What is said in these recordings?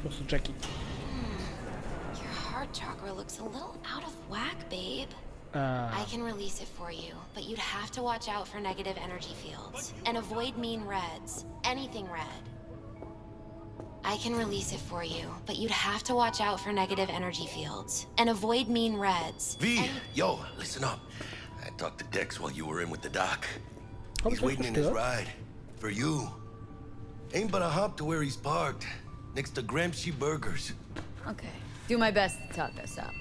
noch so Jackie. Your heart chakra looks a little out of whack, babe. I can release it for you, but you'd have to watch out for negative energy fields and avoid mean reds. Anything red. I can release it for you, but you'd have to watch out for negative energy fields and avoid mean reds. V, yo, listen up. I talked to Dex while you were in with the doc. He's waiting in his ride. For you. Ain't but a hop to where he's parked. Next to Gramsci Burgers. Okay. Do my best to talk this up.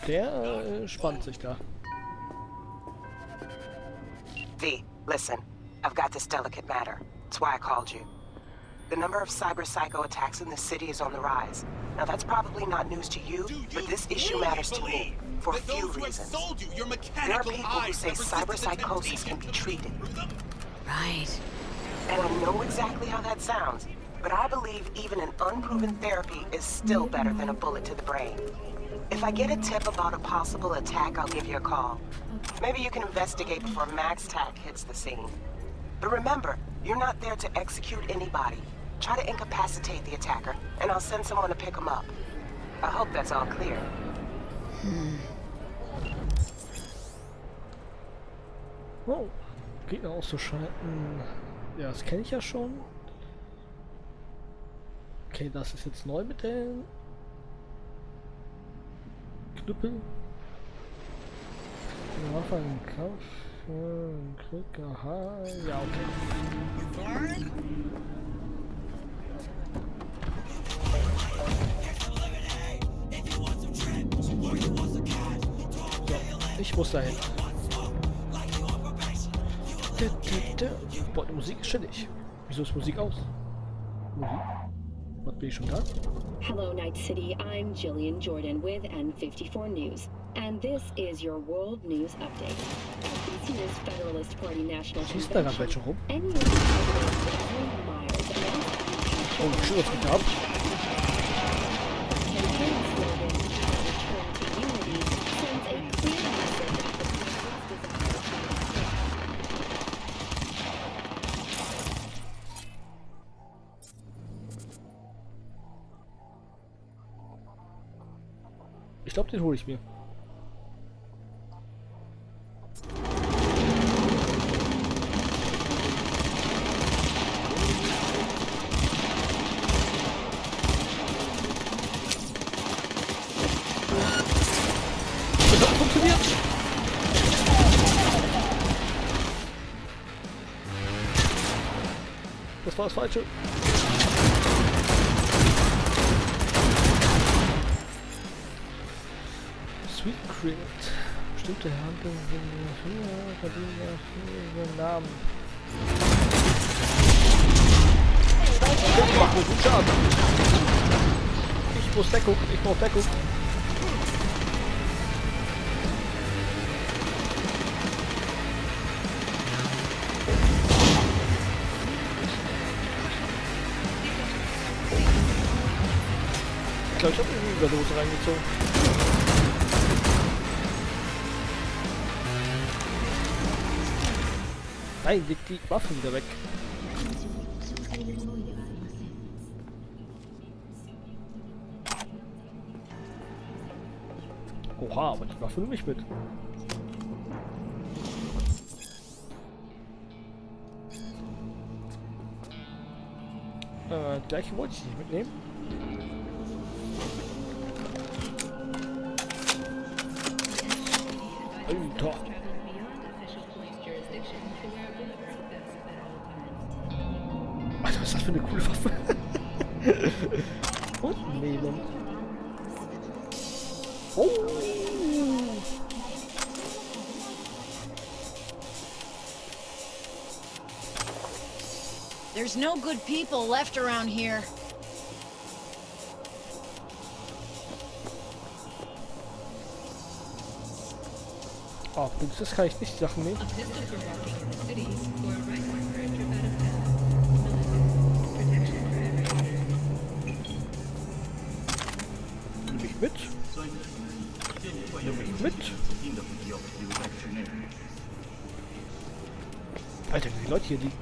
Der spannt sich da. V, listen. I've got this delicate matter. That's why I called you. The number of cyber psycho attacks in the city is on the rise. Now that's probably not news to you, but this issue matters to me for a few reasons. There are people who say cyber psychosis can be treated. Right. And I know exactly how that sounds, but I believe even an unproven therapy is still better than a bullet to the brain. If I get a tip about a possible attack, I'll give you a call. Maybe you can investigate before Max Tack hits the scene. But remember, you're not there to execute anybody. Try to incapacitate the attacker, and I'll send someone to pick him up. I hope that's all clear. Oh, Gegner auszuschalten. Ja, das kenne ich ja schon. Okay, das ist jetzt neu mit den Knüppeln. Waffe im Kampf. Glück, aha. Ja, okay. So, ich muss dahin. Boah, die Musik ist chillig. Wieso ist Musik aus? Musik? Was, bin ich schon da? Hello, Night City. I'm Jillian Jordan with N54 News. And this is your world news update. At this year's Federalist Party National Schießt da gerade welche rum? Convention, Oh, schön, was geht da ab? Ich glaube, den hole ich mir. Das hat funktioniert. Das war das Falsche. Sweet Credit. Bestimmte Handlungen verdienen Namen. Ich mache guten Schaden. Ich muss Deckung, ich brauche Deckung. Ich glaube, ich habe eine Überdose reingezogen. Nein, leg die Waffen wieder weg. Oha, aber die Waffe nehme ich mit. Gleiche wollte ich nicht mitnehmen. Alter. Alter, was ist das für eine coole Waffe? Und nehmen. Oh. There's no good people left around here. Oh, das kann ich nicht Sachen nehmen. Nimm ich mit. Nimm ich mit. Alter, wie die Leute hier liegen.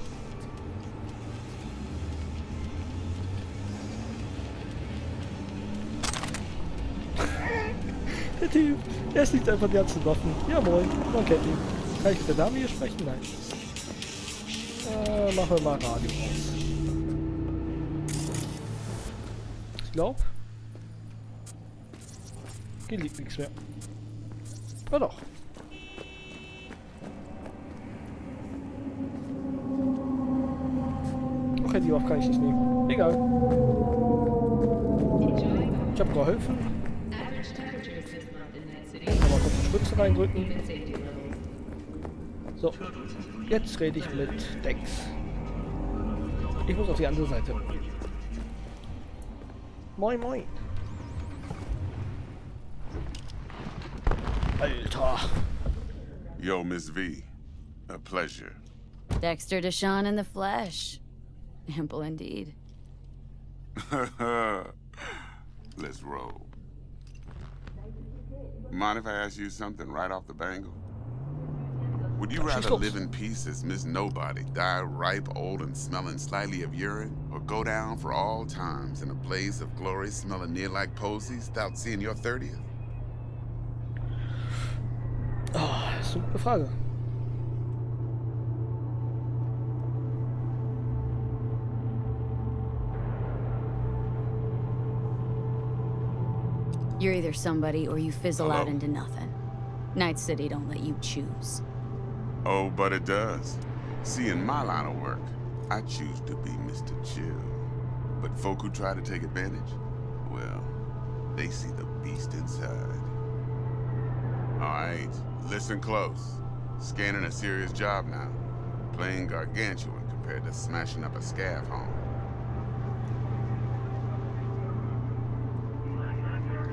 Der Typ, er sieht einfach die ganzen Waffen. Ja moin, man kennt ihn. Kann ich mit der Dame hier sprechen? Nein. Machen wir mal Radio aus. Ich glaube, hier liegt nichts mehr. Oder doch? Okay, die Waffe kann ich nicht nehmen. Egal. Ich habe geholfen. Kann mal kurz die Spritze reindrücken. So, jetzt rede ich mit Dex. Ich muss auf die andere Seite. Moin, moin. Alter. Yo, Miss V. A pleasure. Dexter Deshawn in the flesh. Ample indeed. Let's roll. Mind if I ask you something right off the bangle? Would you rather live in peace as Miss Nobody, die ripe, old, and smelling slightly of urine, or go down for all times in a blaze of glory smelling near like posies without seeing your 30th? Oh, das ist eine gute Frage. You're either somebody or you fizzle Hello? out into nothing. Night City don't let you choose. Oh, but it does. See, in my line of work, I choose to be Mr. Chill. But folk who try to take advantage, well, they see the beast inside. Alright, listen close. Scanning a serious job now. Playing gargantuan compared to smashing up a scav home.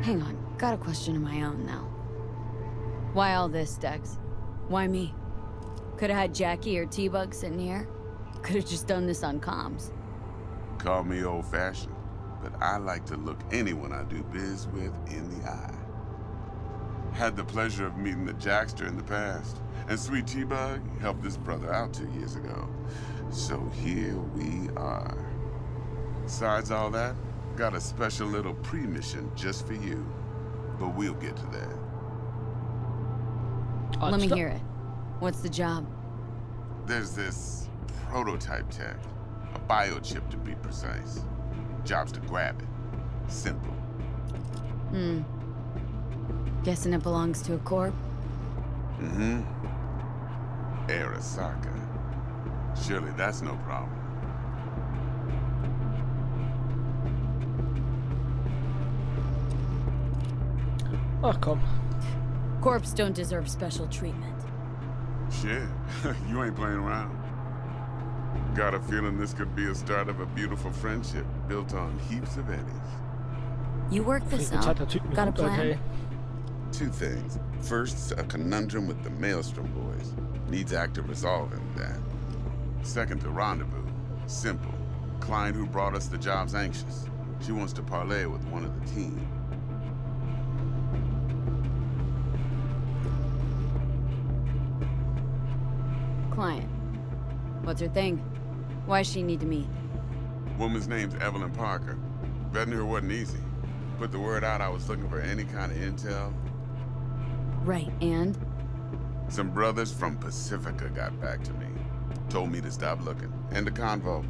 Hang on, got a question of my own now. Why all this, Dex? Why me? Could've had Jackie or T-Bug sitting here. Could've just done this on comms. Call me old-fashioned, but I like to look anyone I do biz with in the eye. Had the pleasure of meeting the Jackster in the past, and sweet T-Bug helped this brother out 2 years ago. So here we are. Besides all that, got a special little pre-mission just for you. But we'll get to that. Let me hear it. What's the job? There's this prototype tech. A biochip to be precise. Job's to grab it. Simple. Guessing it belongs to a corp? Mm-hmm. Arasaka. Surely that's no problem. Ach komm. Corps don't deserve special treatment. Shit, you ain't playing around. Got a feeling this could be a start of a beautiful friendship built on heaps of eddies. You work this out. Got a plan? Okay. Two things. First, a conundrum with the Maelstrom boys. Needs active resolving that. Second, a rendezvous. Simple. Client who brought us the job's anxious. She wants to parlay with one of the team. Client. What's her thing? Why's she need to meet? Woman's name's Evelyn Parker. Vetting her wasn't easy. Put the word out I was looking for any kind of intel. Right, and? Some brothers from Pacifica got back to me. Told me to stop looking. End of convo.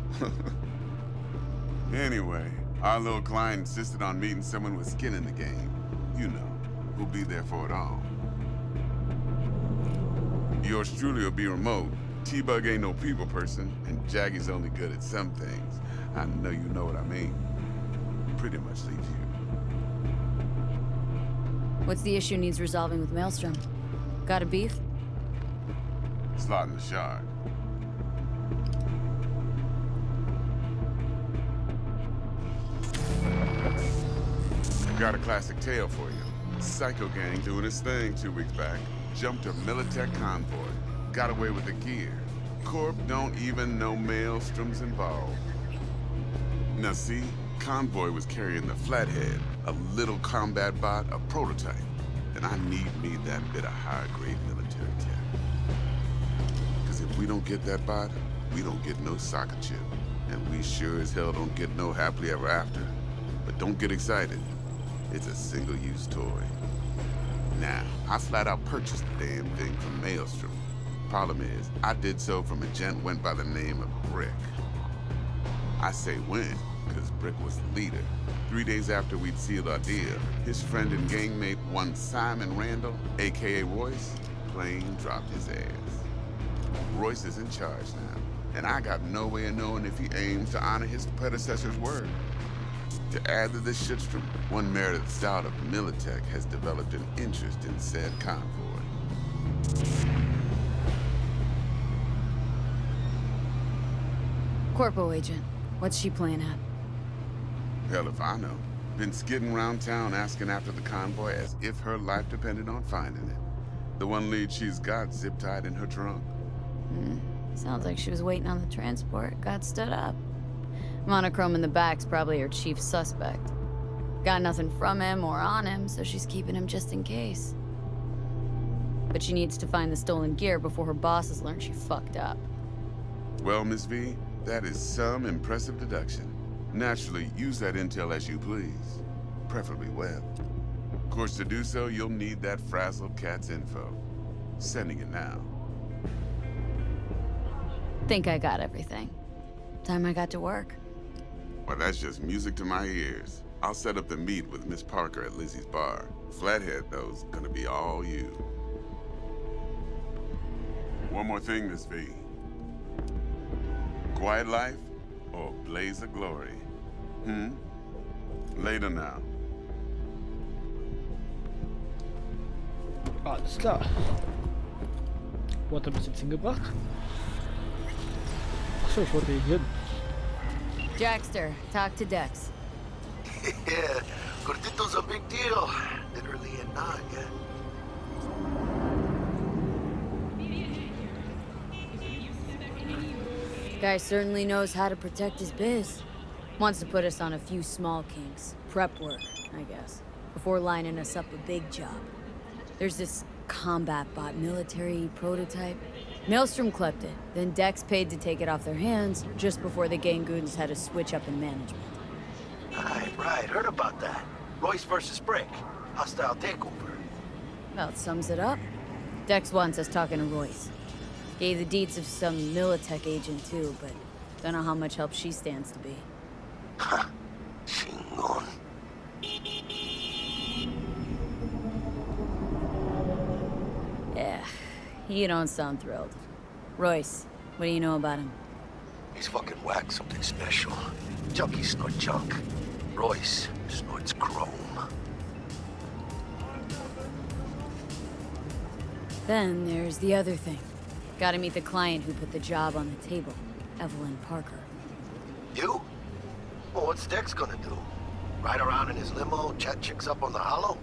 Anyway, our little client insisted on meeting someone with skin in the game. You know, who'll be there for it all. Yours truly will be remote. T-Bug ain't no people person, and Jaggy's only good at some things. I know you know what I mean. Pretty much leaves you. What's the issue needs resolving with Maelstrom? Got a beef? Slot in the shard. Got a classic tale for you. Psycho gang doing his thing 2 weeks back. Jumped a Militech convoy. Got away with the gear. Corp don't even know Maelstrom's involved. Now see, convoy was carrying the Flathead, a little combat bot, a prototype. And I need me that bit of high-grade military tech. Because if we don't get that bot, we don't get no soccer chip. And we sure as hell don't get no happily ever after. But don't get excited. It's a single-use toy. Now, I flat out purchased the damn thing from Maelstrom. Problem is, I did so from a gent went by the name of Brick. I say went, because Brick was the leader. 3 days after we'd sealed our deal, his friend and gangmate, one Simon Randall, aka Royce, plain dropped his ass. Royce is in charge now, and I got no way of knowing if he aims to honor his predecessor's word. To add to this shitstorm, one Meredith out of Militech has developed an interest in said convoy. Corpo agent, what's she playing at? Hell if I know. Been skidding around town asking after the convoy as if her life depended on finding it. The one lead she's got zip-tied in her trunk. Sounds like she was waiting on the transport, got stood up. Monochrome in the back's probably her chief suspect. Got nothing from him or on him, so she's keeping him just in case. But she needs to find the stolen gear before her bosses learn she fucked up. Well, Miss V, that is some impressive deduction. Naturally, use that intel as you please. Preferably well. Of course, to do so, you'll need that frazzled cat's info. Sending it now. Think I got everything. Time I got to work. Well, that's just music to my ears. I'll set up the meet with Miss Parker at Lizzie's bar. Flathead, though's gonna be all you. One more thing, Miss V. Quiet life or blaze of glory? Later now. Alles klar. Wo hat er mich jetzt hingebracht? Achso, ich wollte hier hin. Dexter, talk to Dex. Yeah, Gordito's a big deal. Literally a nod, yeah. Guy certainly knows how to protect his biz. Wants to put us on a few small kinks. Prep work, I guess. Before lining us up a big job. There's this combat bot military prototype. Maelstrom clept it, then Dex paid to take it off their hands just before the Gangoons had a switch up in management. Right, heard about that. Royce versus Brick. Hostile takeover. About sums it up. Dex wants us talking to Royce. Gave the deets of some Militech agent too, but don't know how much help she stands to be. Ha, chingon. Yeah, you don't sound thrilled. Royce, what do you know about him? He's fucking whack, something special. Junkies snort junk. Royce snorts chrome. Then there's the other thing. Gotta meet the client who put the job on the table, Evelyn Parker. You? Well, what's Dex gonna do? Ride around in his limo, chat chicks up on the hollow?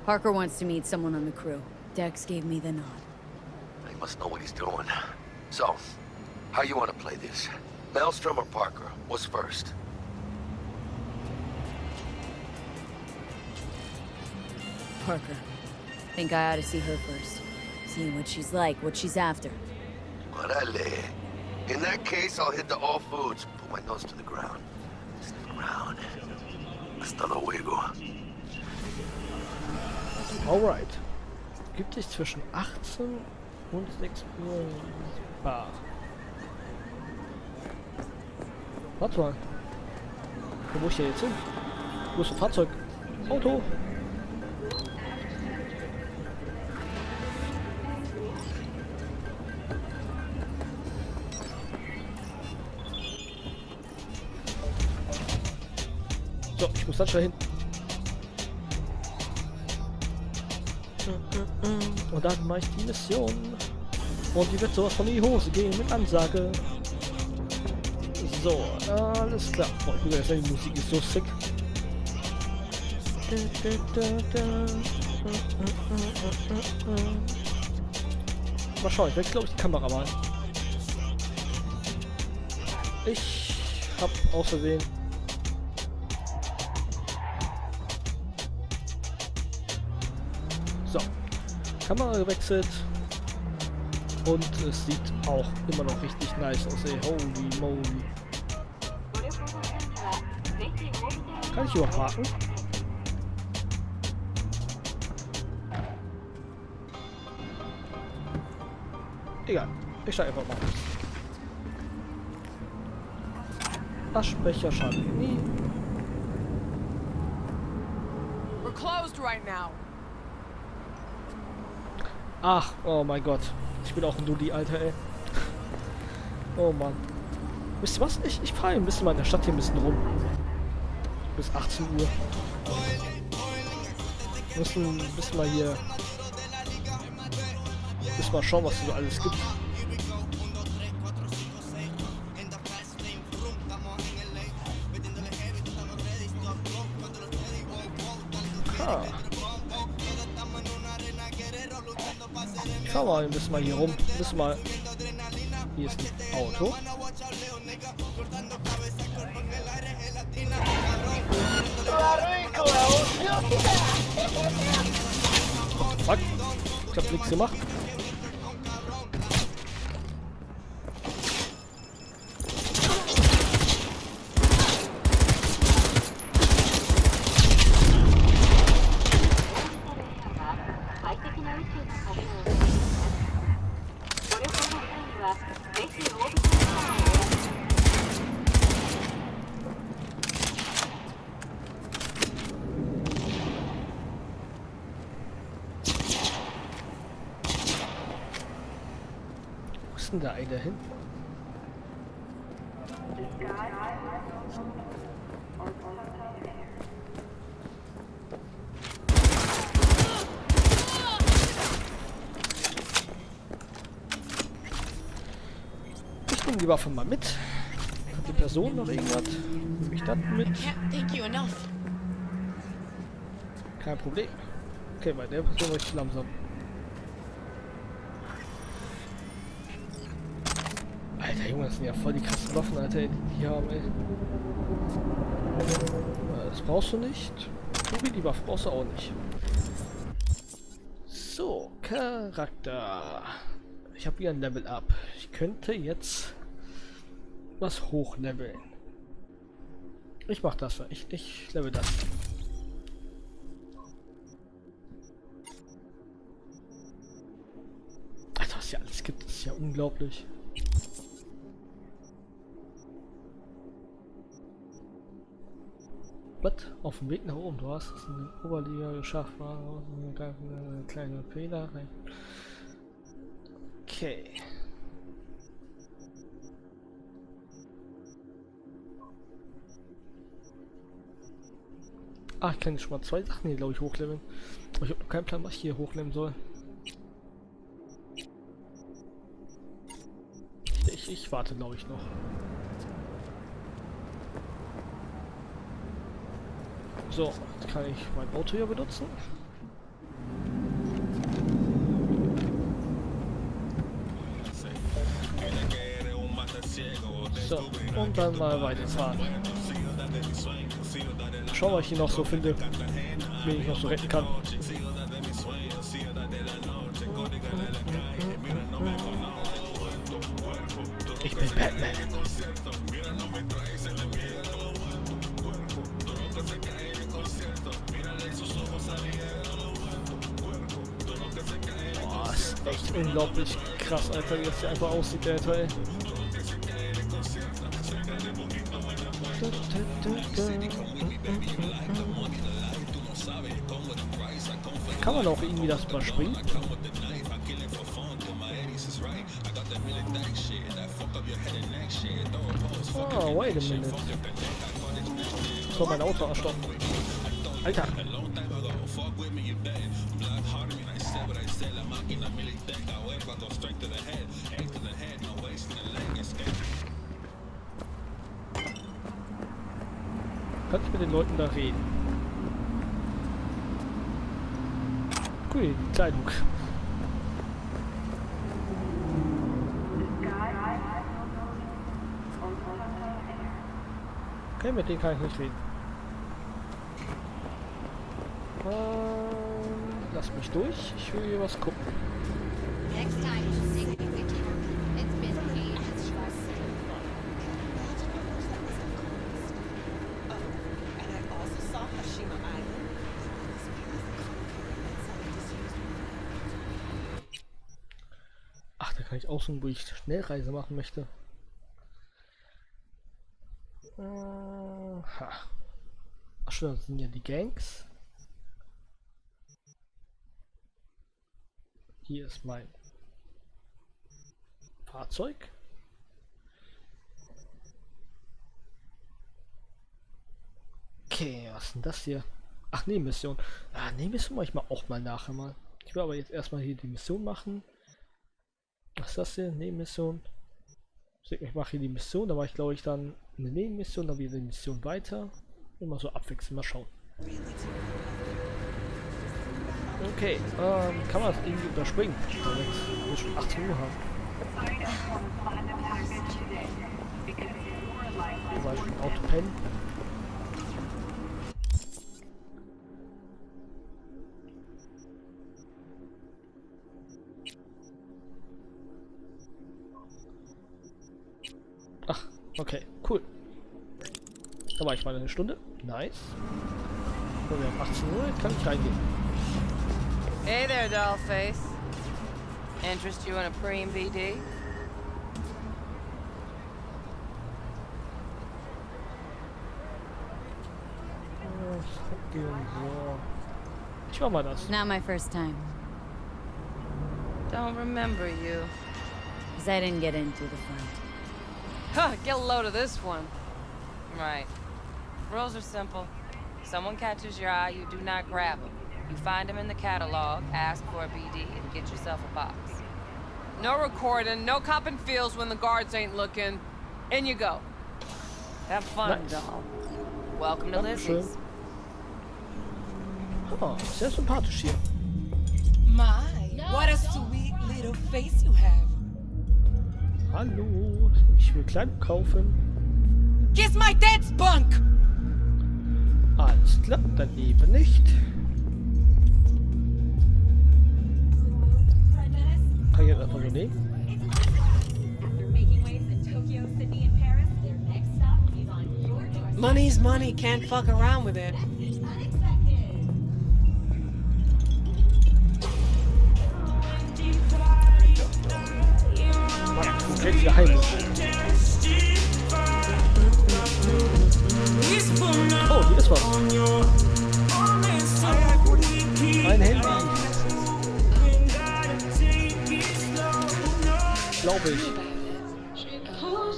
Parker wants to meet someone on the crew. Dex gave me the nod. He must know what he's doing. So, how you want to play this? Maelstrom or Parker? What's first? Parker. Think I ought to see her first. See what she's like, what she's after. Orale. In that case, I'll hit the all foods. Put my nose to the ground. Sniff around. Hasta luego. Alright. Gibt sich zwischen 18 und 6 Uhr Bar. Warte mal. Wo muss ich denn jetzt hin? Wo ist das Fahrzeug? Auto! So, ich muss dann schnell hin. Und dann mache ich die Mission. Und die wird sowas von in die Hose gehen mit Ansage. So, alles klar. Boah, ich gucke jetzt, die Musik ist so sick. Mal schauen, ich werde glaube ich die Kamera mal. Ich habe aus Versehen so, Kamera gewechselt und es sieht auch immer noch richtig nice aus, ey. Holy moly. Kann ich überhaupt parken? Egal, ich steige einfach mal. Aschbecher schaden nie. We're closed right now. Ach, oh mein Gott. Ich bin auch ein Dulli, Alter, ey. Oh Mann. Wisst ihr was? Ich fahre ein bisschen mal in der Stadt hier ein bisschen rum. Bis 18 Uhr. Wir müssen ein bisschen mal hier... Müssen mal schauen, was es so alles gibt. Ah. Schau mal, wir müssen mal hier rum. Müssen mal... Hier ist ein Auto. Fuck. Ich hab nichts gemacht. Wo ist denn da einer hin? Ich nehme die Waffe mal mit. Hat die Person noch irgendwas? Nehme ich das mit? Kein Problem. Okay, bei der Person war ich zu langsam. Alter Junge, das sind ja voll die krassen Waffen, Alter, die die haben, ey. Das brauchst du nicht. Tobi, die Waffe brauchst du auch nicht. So, Charakter. Ich habe hier ein Level Up. Ich könnte jetzt was hochleveln. Ich mach das, ich level das. Alter, was hier alles gibt, das ist ja unglaublich. Was? Auf dem Weg nach oben, du hast es in der Oberliga geschafft, war eine kleine Fehler rein. Okay. Ah, ich kann jetzt schon mal 2 Sachen hier, glaube ich, hochleveln. Aber ich habe noch keinen Plan, was ich hier hochleveln soll. Ich warte, glaube ich, noch. So, jetzt kann ich mein Auto hier benutzen. So, und dann mal weiterfahren. Schauen, was ich hier noch so finde, wen ich noch so retten kann. Ich bin Batman. Boah, ist echt unglaublich krass, Alter, wie das hier einfach aussieht, der Teil. Kann man auch irgendwie das überspringen? Oh, wait a minute. So, mein Auto erstoppen. Alter. Kann ich mit den Leuten da reden? Cool, Kleidung. Okay, mit denen kann ich nicht reden. Lass mich durch. Ich will hier was gucken. Ach, da kann Kann ich aussuchen, wo ich Schnellreise machen möchte. Ach schon, das sind ja die Gangs. Hier ist mein Fahrzeug. Okay, was ist denn das hier? Ach nee, Mission. Ah, nee, Mission mache ich mal auch mal nachher mal. Ich will aber jetzt erstmal hier die Mission machen. Was ist das hier? Nebenmission. Ich mache hier die Mission, da mache ich glaube ich dann eine Nebenmission, dann wieder die Mission weiter. Immer so abwechselnd, mal schauen. Okay, kann man das irgendwie überspringen, damit wir schon 18 Uhr haben. Zum Beispiel Autopen. Ach, okay, cool. Da war ich mal eine Stunde. Nice. Und wir haben 18 Uhr, kann ich reingehen. Hey there, dollface. Interest you in a preem VD? Ich mach mal das. Not my first time. Don't remember you. Because I didn't get in through the front. Huh, get a load of this one. Right. Rules are simple. Someone catches your eye, you do not grab them. You find them in the catalog, ask for a BD, and get yourself a box. No recording, no copping feels when the guards ain't looking. In you go. Have fun, Nice. doll. Welcome to Lizzie's. Oh, sehr sympathisch hier. My, what a sweet little face you have. Hallo, ich will Kleidung kaufen. Kiss my dad's bunk! Alles klar, dann eben nicht. Kann ich jetzt einfach so nehmen? Money's money, can't fuck around with it. Wo kriegst du heim? Oh, hier ist was. Ein Handy. Glaube ich.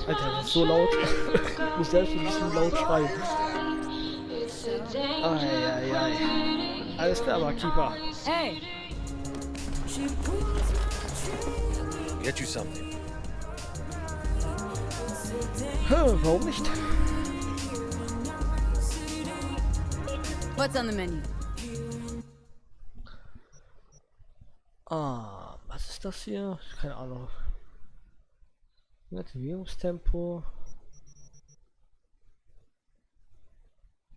Alter, das ist so laut. Ich muss selbst ein bisschen laut schreien. Eieiei. Alles klar, aber Keeper. Hey! Get you something. Warum nicht? What's on the menu? Was ist das hier? Keine Ahnung. Aktivierungstempo.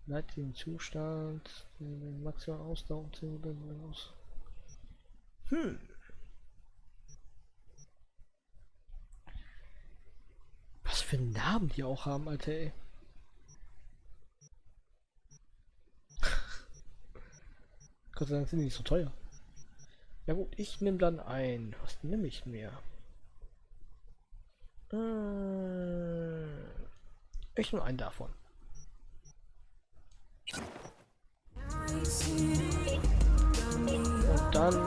Leitet den Zustand. Den maximalen Ausdauer aus. Was für Namen die auch haben, Alter, ey. Gott sei Dank sind die nicht so teuer. Ja gut, ich nehme dann ein. Was nehme ich mir? Ich nehme einen davon. Und dann...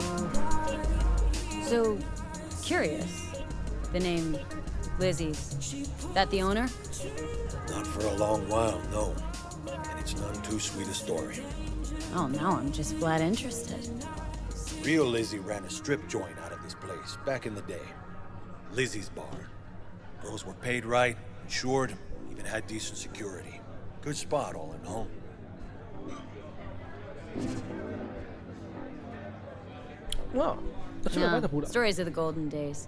So, curious. The name Lizzie's. That the owner? Not for a long while, no. And it's none too sweet a story. Oh, now I'm just flat interested. Real Lizzie ran a strip joint out of this place back in the day. Lizzie's bar. Girls were paid right, insured, even had decent security. Good spot, all in all. Wow, das ist weiter, Bruder. Stories of the golden days.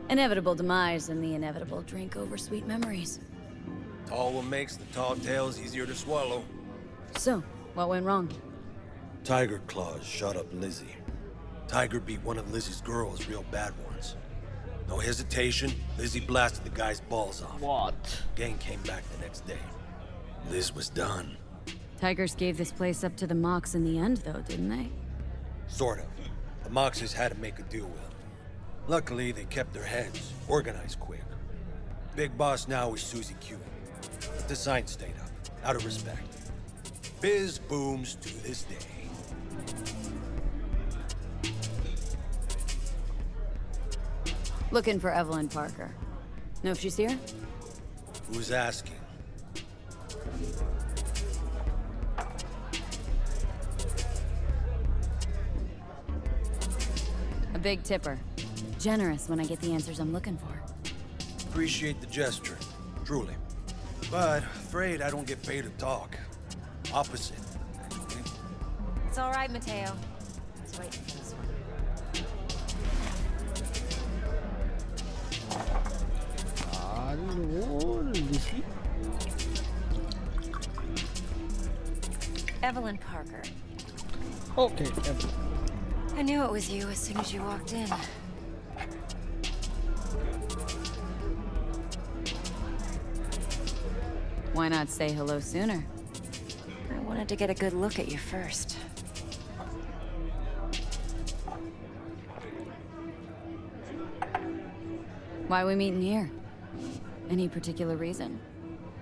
Inevitable demise and the inevitable drink over sweet memories. Tall what makes the tall tales easier to swallow. So, what went wrong? Tiger Claws shot up Lizzie. Tiger beat one of Lizzie's girls real bad once. No hesitation, Lizzie blasted the guy's balls off. What? Gang came back the next day. Liz was done. Tigers gave this place up to the Mox in the end, though, didn't they? Sort of. The Moxes had to make a deal with him. Luckily, they kept their heads, organized quick. Big boss now is Susie Q. But the sign stayed up, out of respect. Biz booms to this day. Looking for Evelyn Parker. Know if she's here? Who's asking? A big tipper. Generous when I get the answers I'm looking for. Appreciate the gesture, truly. But afraid I don't get paid to talk. Opposite, actually. It's all right, Mateo. I was waiting for this one. Hallo, Lizzie. Evelyn Parker. Okay, Evelyn. I knew it was you as soon as you walked in. Why not say hello sooner? I wanted to get a good look at you first. Why are we meeting here? Any particular reason?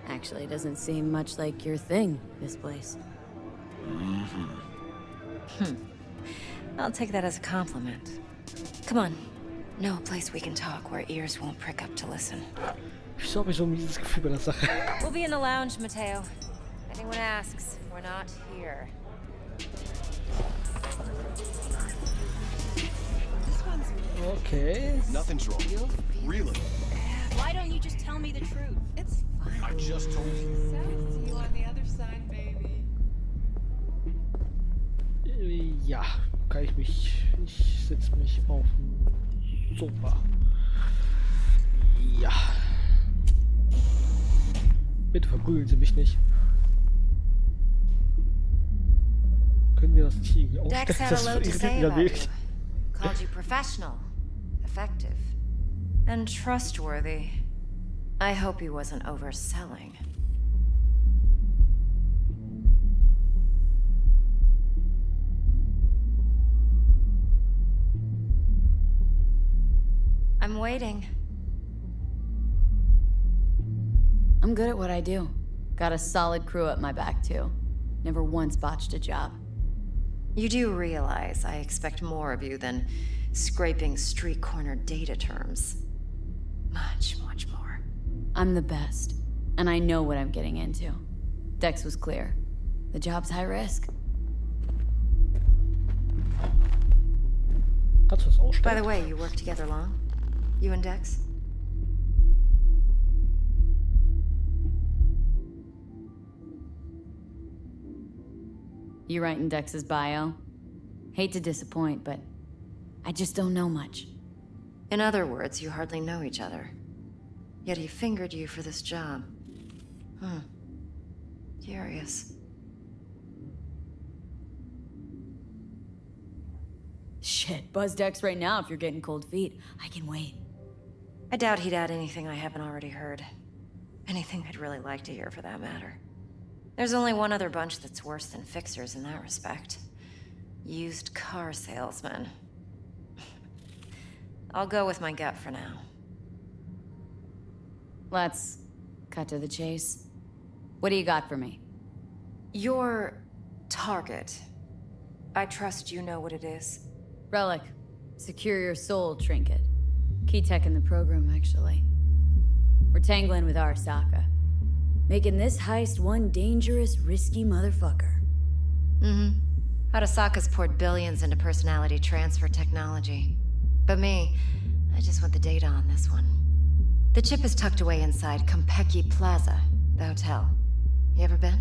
Actually, it doesn't seem much like your thing, this place. I'll take that as a compliment. Come on. No place we can talk where ears won't prick up to listen. Wieso habe ich so ein mieses Gefühl bei der Sache? We'll be in the lounge, Mateo. If anyone asks, we're not here. Okay. Nothing's wrong. Really? Why don't you just tell me the truth? It's fine. I just told you. See you on the other side, baby. Ja, kann ich mich... Ich setze mich auf den Sofa. Ja. Bitte verprügeln Sie mich nicht. Können wir das nicht irgendwie aufstellen? Dex had a Das lot to irritiert say mich about you. wirklich. Called you professional, effective, and trustworthy. I hope he wasn't overselling. I'm waiting. I'm good at what I do. Got a solid crew at my back, too. Never once botched a job. You do realize I expect more of you than scraping street corner data terms. Much, much more. I'm the best, and I know what I'm getting into. Dex was clear. The job's high risk. Kannst du das ausstellen? By the way, you work together long? You and Dex? You writing Dex's bio? Hate to disappoint, but I just don't know much. In other words, you hardly know each other. Yet he fingered you for this job. Curious. Shit, buzz Dex right now if you're getting cold feet. I can wait. I doubt he'd add anything I haven't already heard. Anything I'd really like to hear, for that matter. There's only one other bunch that's worse than fixers in that respect. Used car salesmen. I'll go with my gut for now. Let's cut to the chase. What do you got for me? Your target. I trust you know what it is. Relic. Secure your soul trinket. Key tech in the program, actually. We're tangling with Arasaka. Making this heist one dangerous, risky motherfucker. Arasaka's poured billions into personality transfer technology. But me, I just want the data on this one. The chip is tucked away inside Konpeki Plaza, the hotel. You ever been?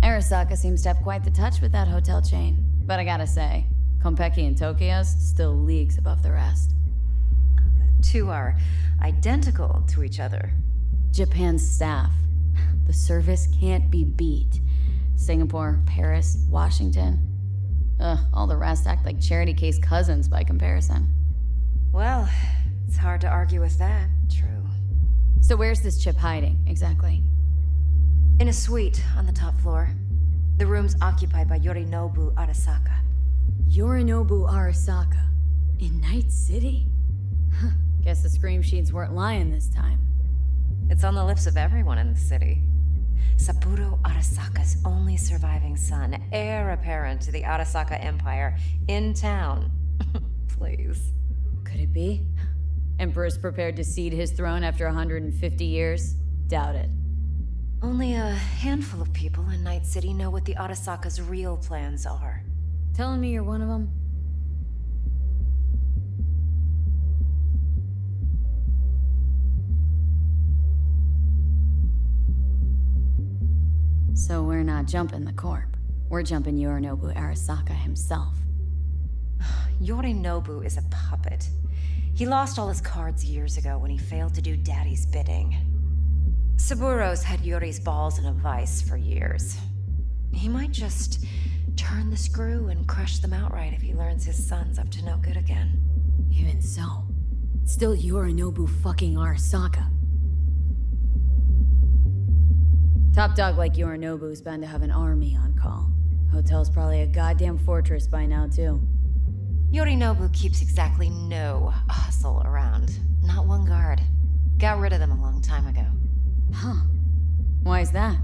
Arasaka seems to have quite the touch with that hotel chain. But I gotta say, Konpeki and Tokyo's still leagues above the rest. Two are identical to each other. Japan's staff. The service can't be beat. Singapore, Paris, Washington. All the rest act like charity case cousins by comparison. Well, it's hard to argue with that, true. So where's this chip hiding, exactly? In a suite on the top floor. The room's occupied by Yorinobu Arasaka. Yorinobu Arasaka? In Night City? Huh. Guess the scream sheets weren't lying this time. It's on the lips of everyone in the city. Saburo Arasaka's only surviving son, heir apparent to the Arasaka Empire, in town. Please. Could it be? Emperor's prepared to cede his throne after 150 years? Doubt it. Only a handful of people in Night City know what the Arasaka's real plans are. Telling me you're one of them? So we're not jumping the corp. We're jumping Yorinobu Arasaka himself. Yorinobu is a puppet. He lost all his cards years ago when he failed to do Daddy's bidding. Saburo's had Yuri's balls in a vice for years. He might just turn the screw and crush them outright if he learns his son's up to no good again. Even so, it's still Yorinobu fucking Arasaka. Top dog like Yorinobu's bound to have an army on call. Hotel's probably a goddamn fortress by now, too. Yorinobu keeps exactly no hustle around. Not one guard. Got rid of them a long time ago. Huh. Why's that?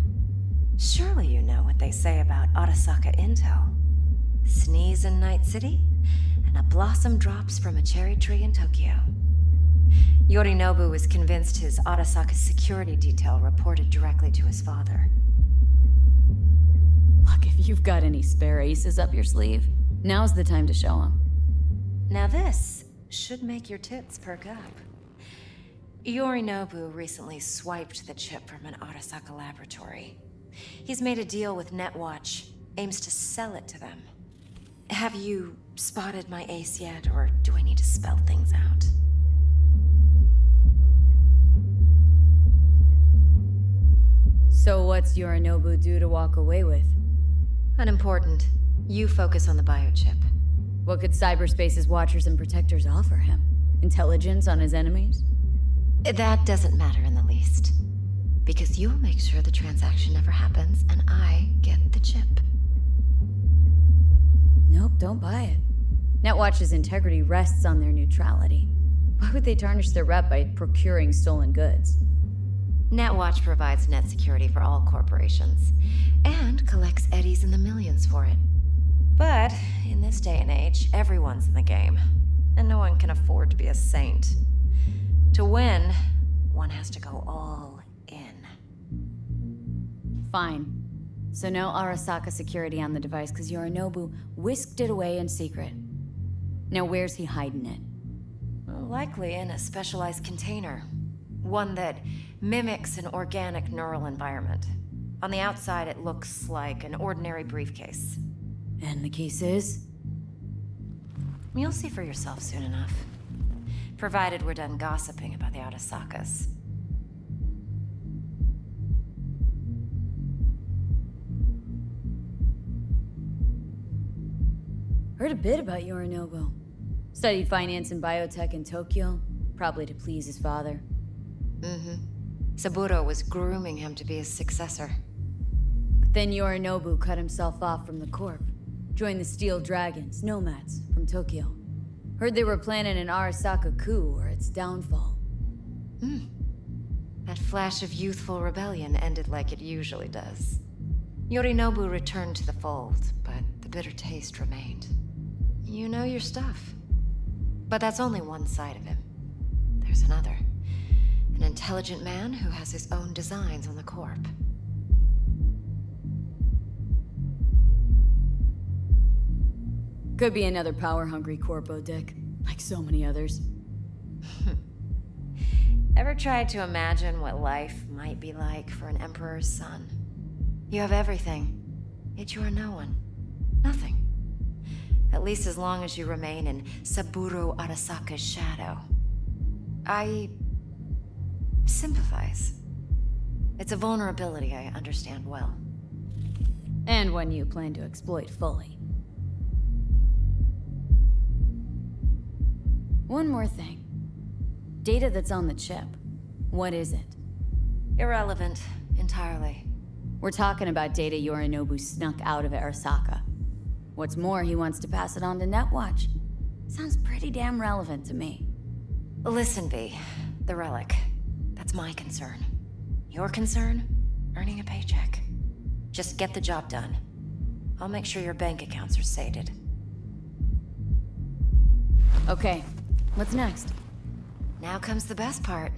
Surely you know what they say about Arasaka intel. Sneeze in Night City, and a blossom drops from a cherry tree in Tokyo. Yorinobu was convinced his Arasaka security detail reported directly to his father. Look, if you've got any spare aces up your sleeve, now's the time to show them. Now this should make your tits perk up. Yorinobu recently swiped the chip from an Arasaka laboratory. He's made a deal with Netwatch, aims to sell it to them. Have you spotted my ace yet, or do I need to spell things out? So what's Yorinobu due to walk away with? Unimportant. You focus on the biochip. What could cyberspace's watchers and protectors offer him? Intelligence on his enemies? That doesn't matter in the least. Because you'll make sure the transaction never happens, and I get the chip. Nope, don't buy it. Netwatch's integrity rests on their neutrality. Why would they tarnish their rep by procuring stolen goods? Netwatch provides net security for all corporations, and collects eddies in the millions for it. But in this day and age, everyone's in the game, and no one can afford to be a saint. To win, one has to go all in. Fine. So no Arasaka security on the device because Yorinobu whisked it away in secret. Now where's he hiding it? Well, likely in a specialized container. One that mimics an organic neural environment. On the outside, it looks like an ordinary briefcase. And the case is? You'll see for yourself soon enough. Provided we're done gossiping about the Arasakas. Heard a bit about Yorinobu. Studied finance and biotech in Tokyo, probably to please his father. Saburo was grooming him to be his successor. But then Yorinobu cut himself off from the corp. Joined the Steel Dragons, nomads, from Tokyo. Heard they were planning an Arasaka coup or its downfall. That flash of youthful rebellion ended like it usually does. Yorinobu returned to the fold, but the bitter taste remained. You know your stuff. But that's only one side of him. There's another. An intelligent man who has his own designs on the corp. Could be another power-hungry corpo dick, like so many others. Ever tried to imagine what life might be like for an emperor's son? You have everything, yet you are no one. Nothing. At least as long as you remain in Saburo Arasaka's shadow. I sympathize. It's a vulnerability I understand well. And one you plan to exploit fully. One more thing. Data that's on the chip. What is it? Irrelevant, entirely. We're talking about data Yorinobu snuck out of Arasaka. What's more, he wants to pass it on to Netwatch. Sounds pretty damn relevant to me. Listen, V. The relic. That's my concern. Your concern? Earning a paycheck. Just get the job done. I'll make sure your bank accounts are sated. Okay, what's next? Now comes the best part.